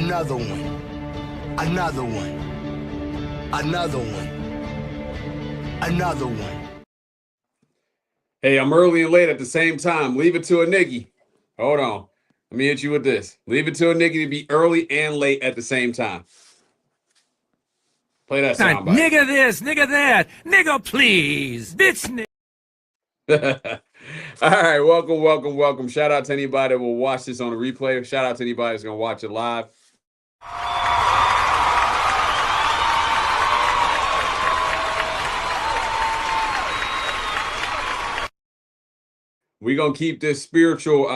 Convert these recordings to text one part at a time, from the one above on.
Another one. Another one. Another one. Another one. Hey, I'm early and late at the same time. Leave it to a nigga. Hold on. Let me hit you with this. Leave it to a nigga to be early and late at the same time. Play that soundbite. Nigga this, nigga that, nigga please, bitch. All right, welcome. Shout out to anybody that will watch this on a replay. Shout out to anybody that's going to watch it live. We're going to keep this spiritual,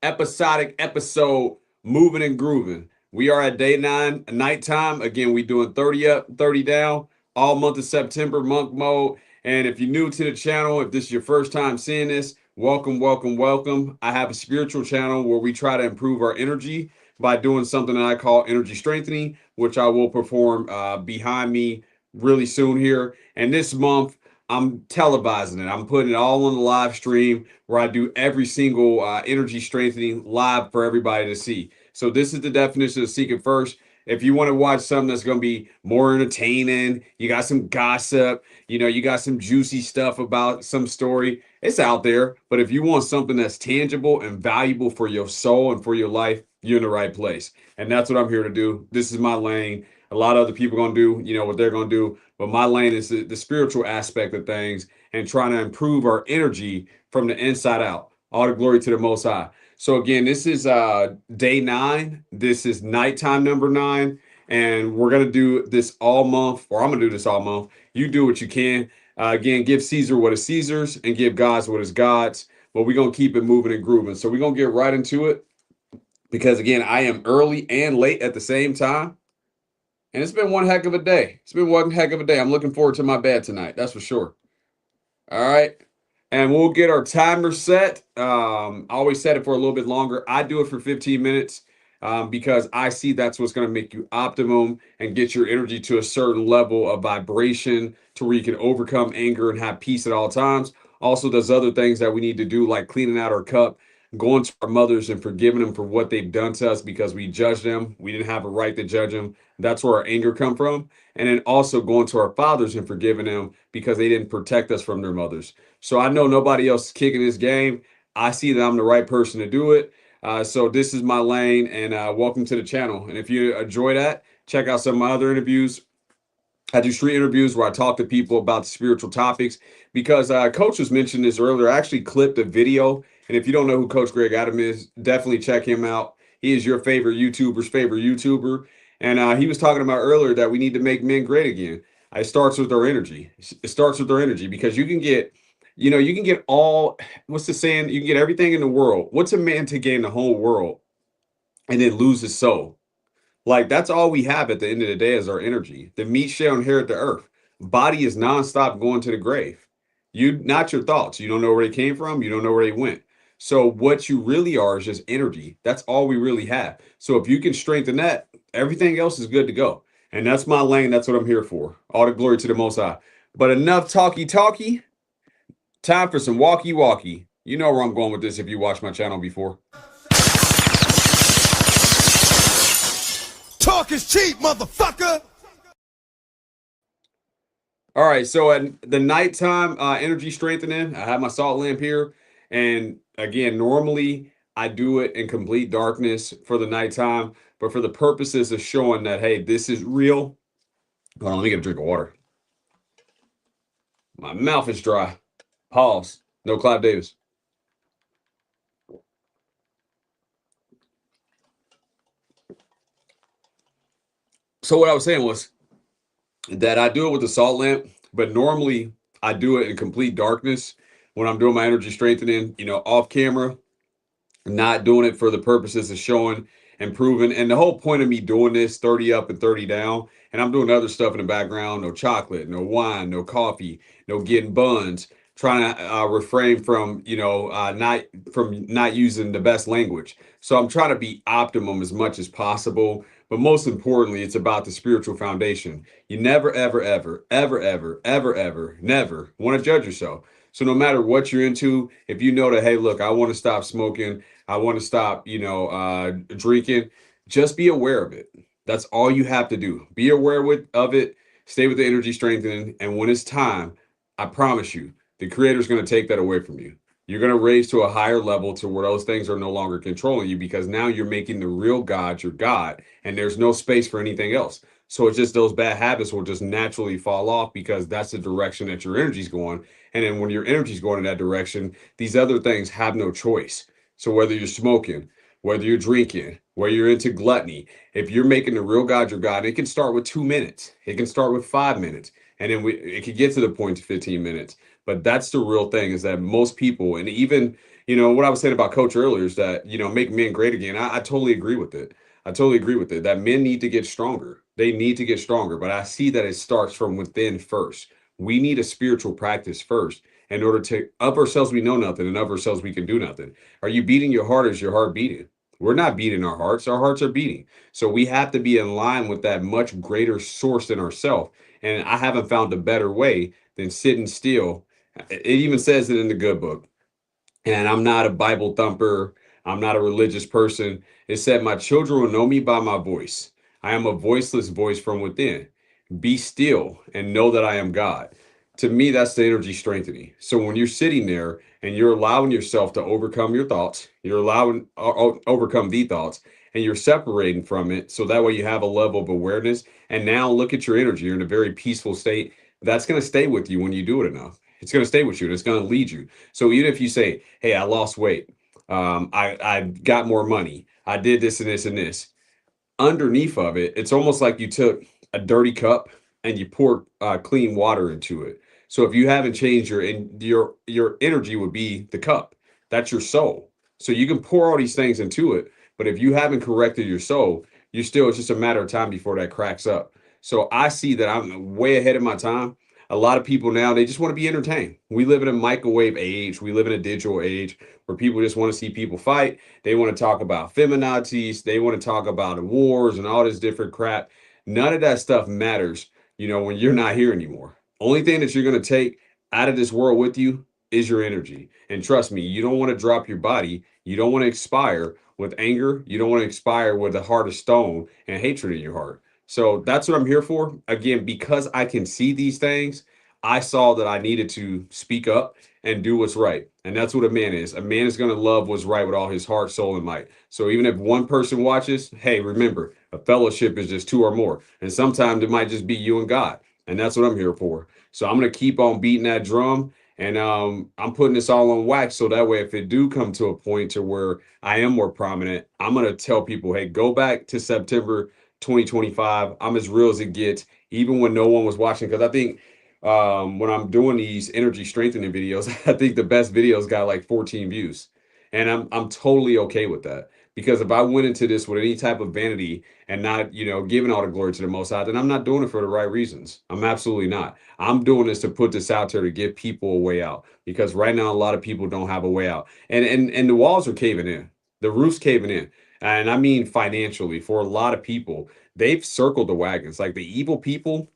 episodic episode moving and grooving. We are at day 9, nighttime. Again, we doing 30 up, 30 down, all month of September, monk mode. And if you're new to the channel, if this is your first time seeing this, welcome. I have a spiritual channel where we try to improve our energy by doing something that I call energy strengthening, which I will perform behind me really soon here. And this month, I'm televising it. I'm putting it all on the live stream where I do every single energy strengthening live for everybody to see. So this is the definition of Seek It First. If you want to watch something that's going to be more entertaining, you got some gossip, you got some juicy stuff about some story, it's out there. But if you want something that's tangible and valuable for your soul and for your life, you're in the right place. And that's what I'm here to do. This is my lane. A lot of other people are going to do, what they're going to do. But my lane is the spiritual aspect of things and trying to improve our energy from the inside out. All the glory to the Most High. So again, this is day 9. This is nighttime number 9. And we're going to do this all month, or I'm going to do this all month. You do what you can. Again, give Caesar what is Caesar's and give God's what is God's. But we're going to keep it moving and grooving. So we're going to get right into it. Because again, I am early and late at the same time. And it's been one heck of a day. I'm looking forward to my bed tonight. That's for sure. All right. And we'll get our timer set. I always set it for a little bit longer. I do it for 15 minutes because I see that's what's going to make you optimum and get your energy to a certain level of vibration to where you can overcome anger and have peace at all times. Also, there's other things that we need to do, like cleaning out our cup, going to our mothers and forgiving them for what they've done to us because we judged them. We didn't have a right to judge them. That's where our anger come from. And then also going to our fathers and forgiving them because they didn't protect us from their mothers. So I know nobody else is kicking this game. I see that I'm the right person to do it. So this is my lane, and welcome to the channel. And if you enjoy that, check out some of my other interviews. I do street interviews where I talk to people about spiritual topics because Coach was mentioning this earlier. I actually clipped a video. And if you don't know who Coach Greg Adam is, definitely check him out. He is your favorite YouTuber's favorite YouTuber. And he was talking about earlier that we need to make men great again. It starts with our energy. It starts with our energy because you can get, all, what's the saying? You can get everything in the world. What's a man to gain the whole world and then lose his soul? Like, that's all we have at the end of the day is our energy. The meat shall inherit the earth. Body is nonstop going to the grave. Not your thoughts. You don't know where they came from. You don't know where they went. So what you really are is just energy. That's all we really have. So if you can strengthen that, everything else is good to go. And that's my lane. That's what I'm here for. All the glory to the Most High. But enough talky. Time for some walkie. You know where I'm going with this if you watch my channel before. Talk is cheap, motherfucker. All right, so at the nighttime energy strengthening, I have my salt lamp here. And again, normally I do it in complete darkness for the nighttime, but for the purposes of showing that, hey, this is real. Hold on, let me get a drink of water. My mouth is dry. Pause. No Clive Davis. So what I was saying was that I do it with the salt lamp, but normally I do it in complete darkness when I'm doing my energy strengthening, off camera, not doing it for the purposes of showing and proving. And the whole point of me doing this 30 up and 30 down, and I'm doing other stuff in the background, no chocolate, no wine, no coffee, no getting buns, trying to refrain from, not using the best language. So I'm trying to be optimum as much as possible. But most importantly, it's about the spiritual foundation. You never, ever, ever, ever, ever, ever, ever, never want to judge yourself. So no matter what you're into, if you know that, hey, look, I want to stop smoking, I want to stop, drinking, just be aware of it. That's all you have to do. Be aware of it, stay with the energy strengthening, and when it's time, I promise you, the creator's going to take that away from you. You're going to raise to a higher level to where those things are no longer controlling you, because now you're making the real God your God, and there's no space for anything else. So it's just those bad habits will just naturally fall off, because that's the direction that your energy's going. And then when your energy's going in that direction, these other things have no choice. So whether you're smoking, whether you're drinking, whether you're into gluttony, if you're making the real God your God, it can start with 2 minutes. It can start with 5 minutes. And then it could get to the point to 15 minutes. But that's the real thing, is that most people, and even, what I was saying about Coach earlier is that, make men great again. I totally agree with it. I totally agree with it, that men need to get stronger. They need to get stronger. But I see that it starts from within first. We need a spiritual practice first. In order to, of ourselves, we know nothing, and of ourselves, we can do nothing. Are you beating your heart? Is your heart beating? We're not beating our hearts. Our hearts are beating. So we have to be in line with that much greater source than ourselves. And I haven't found a better way than sitting still. It even says it in the good book. And I'm not a Bible thumper. I'm not a religious person. It said, my children will know me by my voice. I am a voiceless voice from within. Be still and know that I am God. To me, that's the energy strengthening. So when you're sitting there and you're allowing yourself to overcome your thoughts, you're allowing overcome the thoughts, and you're separating from it. So that way you have a level of awareness. And now look at your energy. You're in a very peaceful state. That's going to stay with you when you do it enough. It's going to stay with you, and it's going to lead you. So even if you say, hey, I lost weight, I got more money, I did this and this and this, underneath of it, it's almost like you took a dirty cup and you poured clean water into it. So if you haven't changed your energy would be the cup. That's your soul. So you can pour all these things into it, but if you haven't corrected your soul, it's just a matter of time before that cracks up. So I see that I'm way ahead of my time. A lot of people now, they just want to be entertained. We live in a microwave age. We live in a digital age where people just want to see people fight. They want to talk about feminazis. They want to talk about wars and all this different crap. None of that stuff matters, when you're not here anymore. Only thing that you're going to take out of this world with you is your energy. And trust me, you don't want to drop your body. You don't want to expire with anger. You don't want to expire with a heart of stone and hatred in your heart. So that's what I'm here for. Again, because I can see these things, I saw that I needed to speak up and do what's right. And that's what a man is. A man is going to love what's right with all his heart, soul, and might. So even if one person watches, hey, remember, a fellowship is just two or more. And sometimes it might just be you and God. And that's what I'm here for. So I'm going to keep on beating that drum. And I'm putting this all on wax. So that way, if it do come to a point to where I am more prominent, I'm going to tell people, hey, go back to September 2025. I'm as real as it gets, even when no one was watching. Because I think when I'm doing these energy strengthening videos, I think the best videos got like 14 views. And I'm totally okay with that. Because if I went into this with any type of vanity and not, giving all the glory to the Most High, then I'm not doing it for the right reasons. I'm absolutely not. I'm doing this to put this out there to give people a way out. Because right now, a lot of people don't have a way out. And the walls are caving in. The roof's caving in. And I mean financially, for a lot of people, they've circled the wagons. Like the evil people,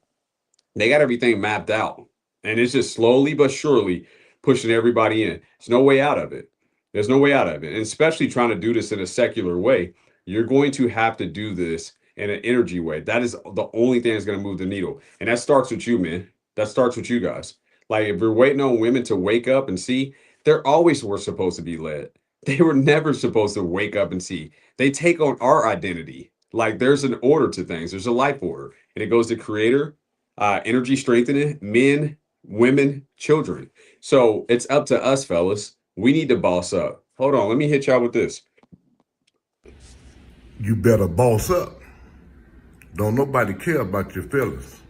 they got everything mapped out. And it's just slowly but surely pushing everybody in. There's no way out of it. There's no way out of it. And especially trying to do this in a secular way, you're going to have to do this in an energy way. That is the only thing that's going to move the needle. And that starts with you, man. That starts with you guys. Like if you're waiting on women to wake up and see, they're always were supposed to be led. They were never supposed to wake up and see. They take on our identity. Like there's an order to things. There's a life order. And it goes to creator, energy strengthening, men, women, children. So it's up to us, fellas. We need to boss up. Hold on, let me hit y'all with this. You better boss up. Don't nobody care about your feelings.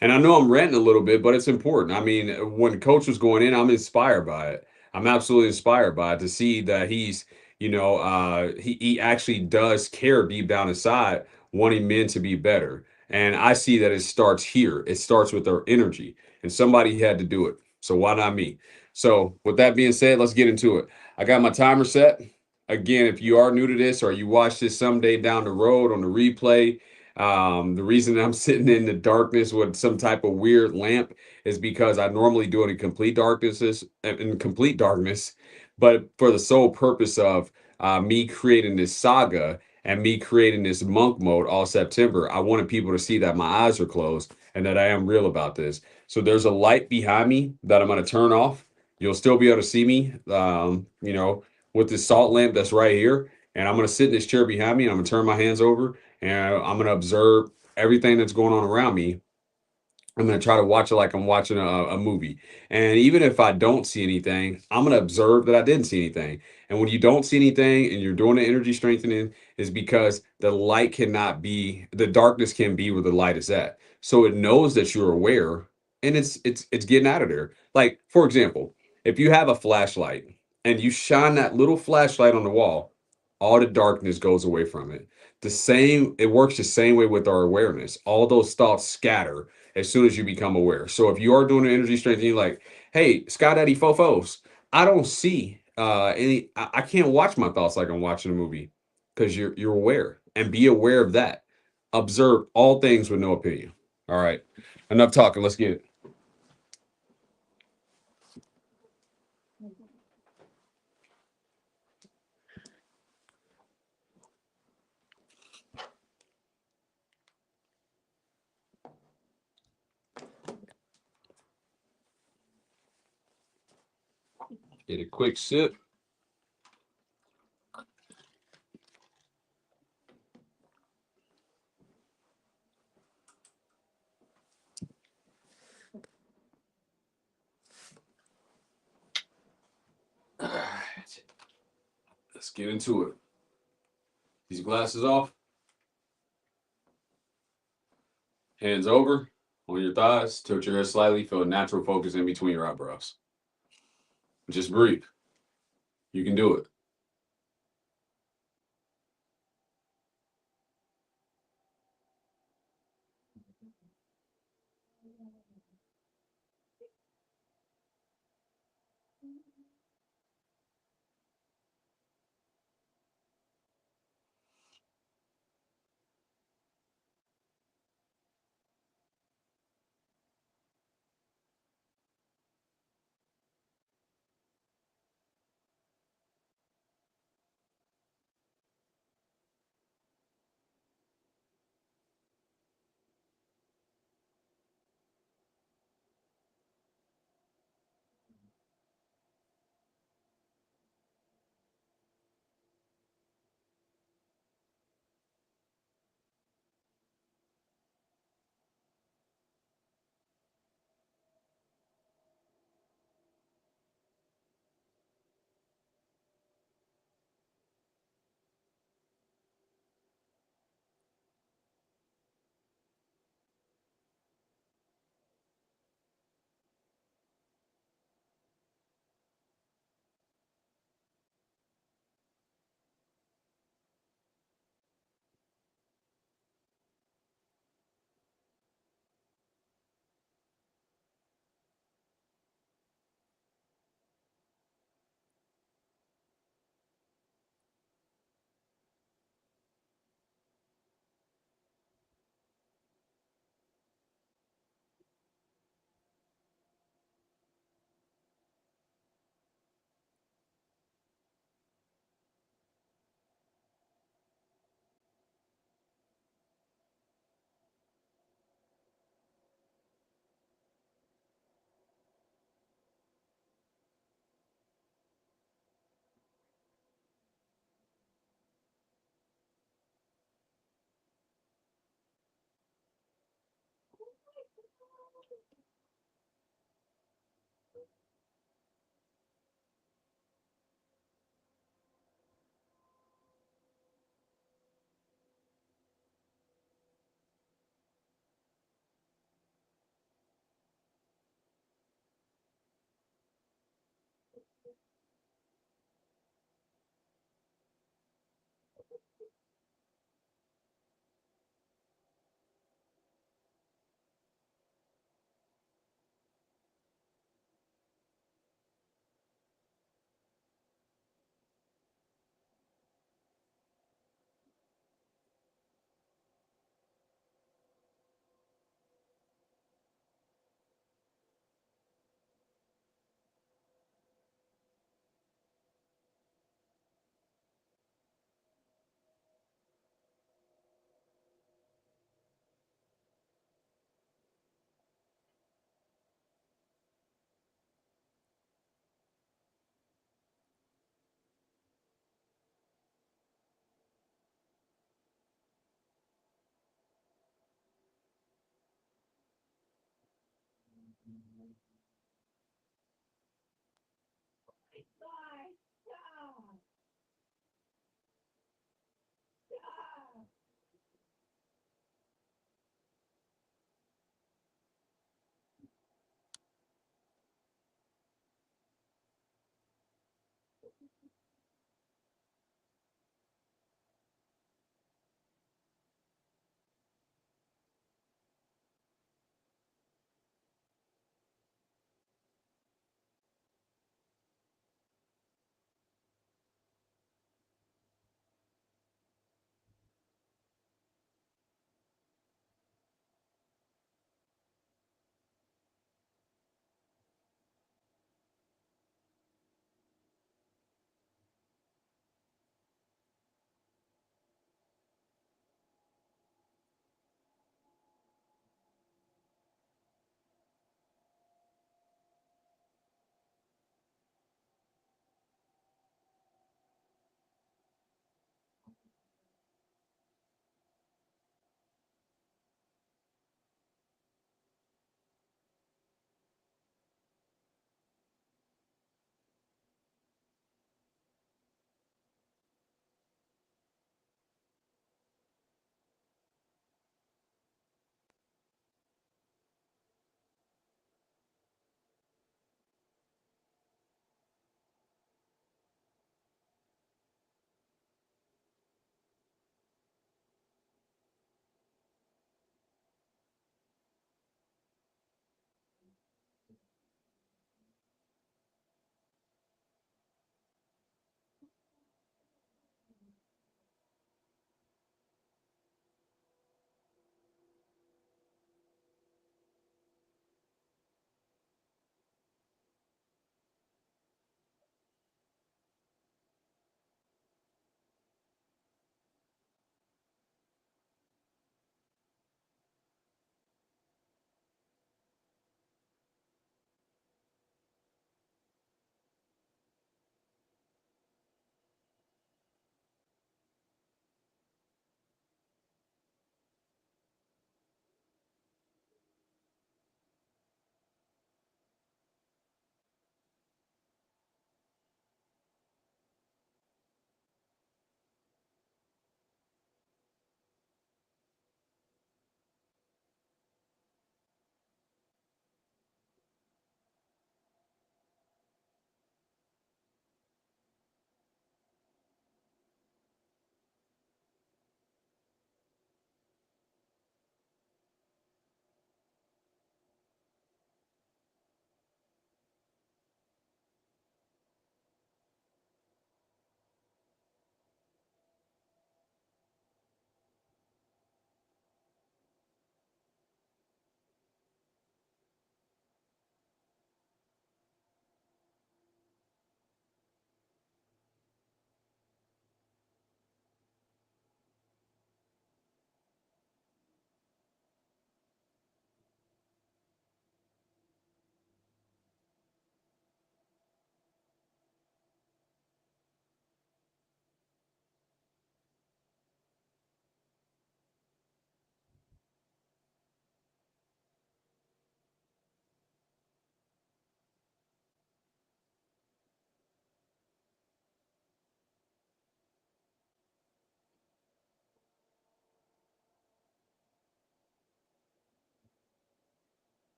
And I know I'm ranting a little bit, but it's important. I mean, when Coach was going in, I'm inspired by it. I'm absolutely inspired by it to see that he's, he actually does care deep down inside, wanting men to be better. And I see that it starts here. It starts with our energy, and somebody had to do it. So why not me? So with that being said, let's get into it. I got my timer set. Again, if you are new to this or you watch this someday down the road on the replay, The reason I'm sitting in the darkness with some type of weird lamp is because I normally do it in complete darkness, but for the sole purpose of me creating this saga and me creating this monk mode all September, I wanted people to see that my eyes are closed and that I am real about this. So there's a light behind me that I'm going to turn off. You'll still be able to see me, with this salt lamp that's right here. And I'm going to sit in this chair behind me. And I'm going to turn my hands over and I'm going to observe everything that's going on around me. I'm going to try to watch it like I'm watching a movie. And even if I don't see anything, I'm going to observe that I didn't see anything. And when you don't see anything and you're doing the energy strengthening, is because the darkness can be where the light is at. So it knows that you're aware and it's getting out of there. Like, for example, if you have a flashlight and you shine that little flashlight on the wall, all the darkness goes away from it. It works the same way with our awareness. All those thoughts scatter as soon as you become aware. So if you are doing an energy strength and you're like, hey, Sky Daddy Fofos, I don't see I can't watch my thoughts like I'm watching a movie because you're aware and be aware of that. Observe all things with no opinion. All right. Enough talking. Let's get it. Get a quick sip. All right. Let's get into it. These glasses off. Hands over on your thighs. Tilt your head slightly. Feel a natural focus in between your eyebrows. Just breathe. You can do it.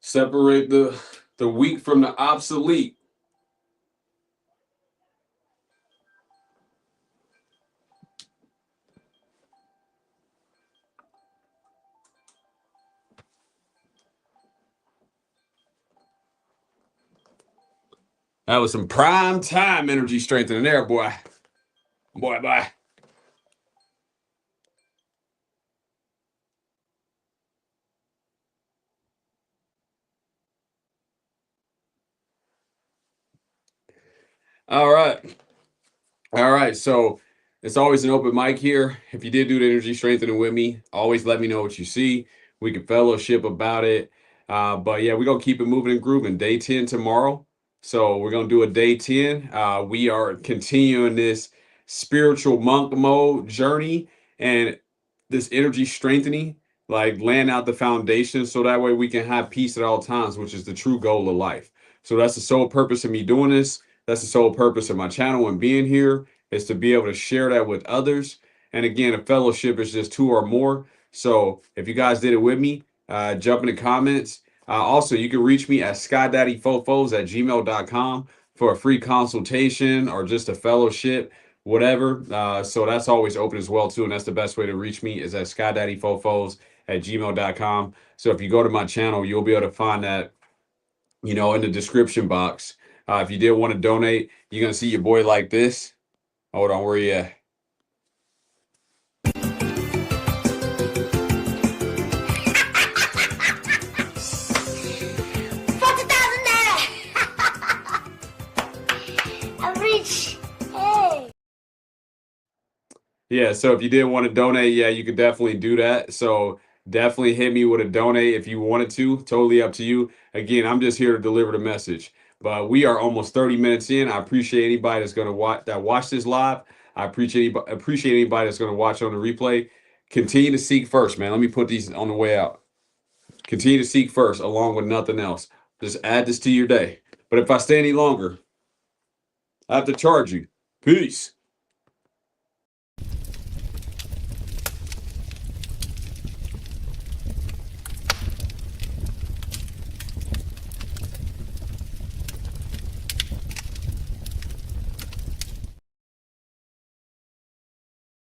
Separate the weak from the obsolete. That was some prime time energy strengthening there, boy. Boy. All right. All right. So it's always an open mic here. If you did do the energy strengthening with me, always let me know what you see. We can fellowship about it. But yeah, we're going to keep it moving and grooving. Day 10 tomorrow. So we're going to do a day 10. We are continuing this spiritual monk mode journey and this energy strengthening, like laying out the foundation so that way we can have peace at all times, which is the true goal of life. So that's the sole purpose of me doing this. That's the sole purpose of my channel and being here. is to be able to share that with others. And again, a fellowship is just two or more. So if you guys did it with me, jump in the comments. Also, you can reach me at skydaddyfofos@gmail.com for a free consultation or just a fellowship, whatever. So that's always open as well too. And that's the best way to reach me is at skydaddyfofos@gmail.com. So if you go to my channel, you'll be able to find that, in the description box. If you did want to donate, you're going to see your boy like this. Hold on, where you at? Yeah, so if you did want to donate, yeah, you could definitely do that. So definitely hit me with a donate if you wanted to. Totally up to you. Again, I'm just here to deliver the message. But we are almost 30 minutes in. I appreciate anybody that's going to watch this live. I appreciate anybody that's going to watch on the replay. Continue to seek first, man. Let me put these on the way out. Continue to seek first, along with nothing else. Just add this to your day. But if I stay any longer, I have to charge you. Peace.